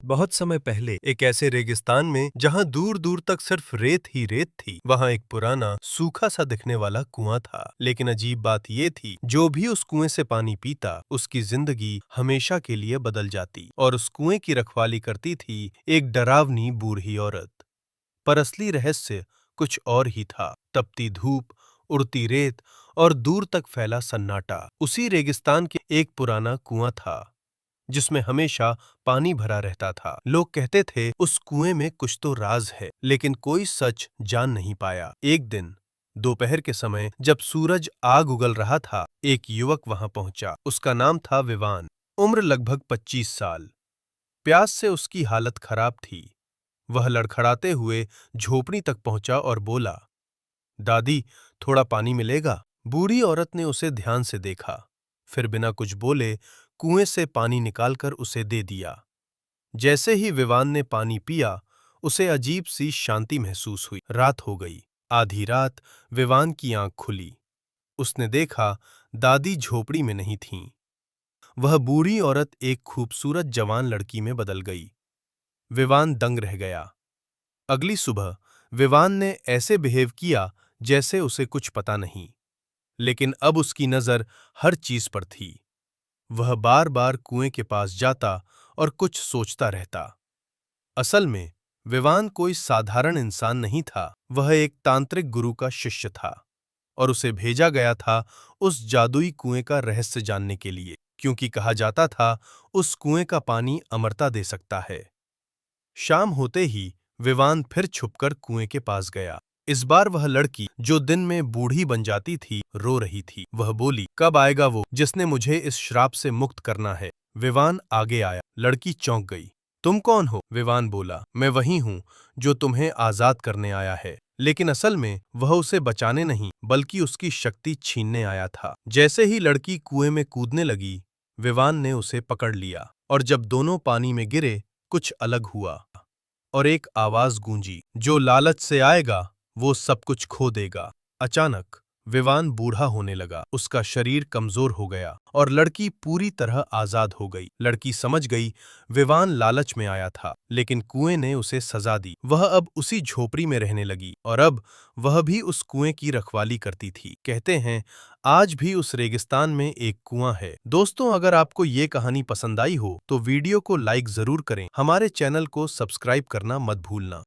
बहुत समय पहले एक ऐसे रेगिस्तान में जहां दूर दूर तक सिर्फ रेत ही रेत थी, वहां एक पुराना सूखा सा दिखने वाला कुआं था। लेकिन अजीब बात ये थी, जो भी उस कुएं से पानी पीता उसकी जिंदगी हमेशा के लिए बदल जाती। और उस कुएं की रखवाली करती थी एक डरावनी बूढ़ी औरत। पर असली रहस्य कुछ और ही था। तपती धूप, उड़ती रेत और दूर तक फैला सन्नाटा। उसी रेगिस्तान के एक पुराना कुआं था जिसमें हमेशा पानी भरा रहता था। लोग कहते थे उस कुएं में कुछ तो राज है, लेकिन कोई सच जान नहीं पाया। एक दिन दोपहर के समय जब सूरज आग उगल रहा था, एक युवक वहां पहुंचा। उसका नाम था विवान। उम्र लगभग 25 साल। प्यास से उसकी हालत खराब थी। वह लड़खड़ाते हुए झोपड़ी तक पहुंचा और बोला, दादी, थोड़ा पानी मिलेगा? बूढ़ी औरत ने उसे ध्यान से देखा, फिर बिना कुछ बोले कुएं से पानी निकालकर उसे दे दिया। जैसे ही विवान ने पानी पिया, उसे अजीब सी शांति महसूस हुई। रात हो गई। आधी रात विवान की आंख खुली। उसने देखा दादी झोपड़ी में नहीं थीं। वह बूढ़ी औरत एक खूबसूरत जवान लड़की में बदल गई। विवान दंग रह गया। अगली सुबह विवान ने ऐसे बिहेव किया जैसे उसे कुछ पता नहीं, लेकिन अब उसकी नजर हर चीज पर थी। वह बार बार कुएं के पास जाता और कुछ सोचता रहता। असल में विवान कोई साधारण इंसान नहीं था। वह एक तांत्रिक गुरु का शिष्य था और उसे भेजा गया था उस जादुई कुएं का रहस्य जानने के लिए, क्योंकि कहा जाता था उस कुएं का पानी अमरता दे सकता है। शाम होते ही विवान फिर छुपकर कुएं के पास गया। इस बार वह लड़की, जो दिन में बूढ़ी बन जाती थी, रो रही थी। वह बोली, कब आएगा वो जिसने मुझे इस श्राप से मुक्त करना है? विवान आगे आया। लड़की चौंक गई। तुम कौन हो? विवान बोला, मैं वही हूँ जो तुम्हें आजाद करने आया है। लेकिन असल में वह उसे बचाने नहीं, बल्कि उसकी शक्ति छीनने आया था। जैसे ही लड़की कुएं में कूदने लगी, विवान ने उसे पकड़ लिया और जब दोनों पानी में गिरे, कुछ अलग हुआ और एक आवाज गूंजी, जो लालच से आएगा वो सब कुछ खो देगा। अचानक विवान बूढ़ा होने लगा। उसका शरीर कमजोर हो गया और लड़की पूरी तरह आजाद हो गई। लड़की समझ गई विवान लालच में आया था, लेकिन कुएं ने उसे सजा दी। वह अब उसी झोपड़ी में रहने लगी और अब वह भी उस कुएं की रखवाली करती थी। कहते हैं आज भी उस रेगिस्तान में एक कुआं है। दोस्तों, अगर आपको ये कहानी पसंद आई हो तो वीडियो को लाइक जरूर करें। हमारे चैनल को सब्सक्राइब करना मत भूलना।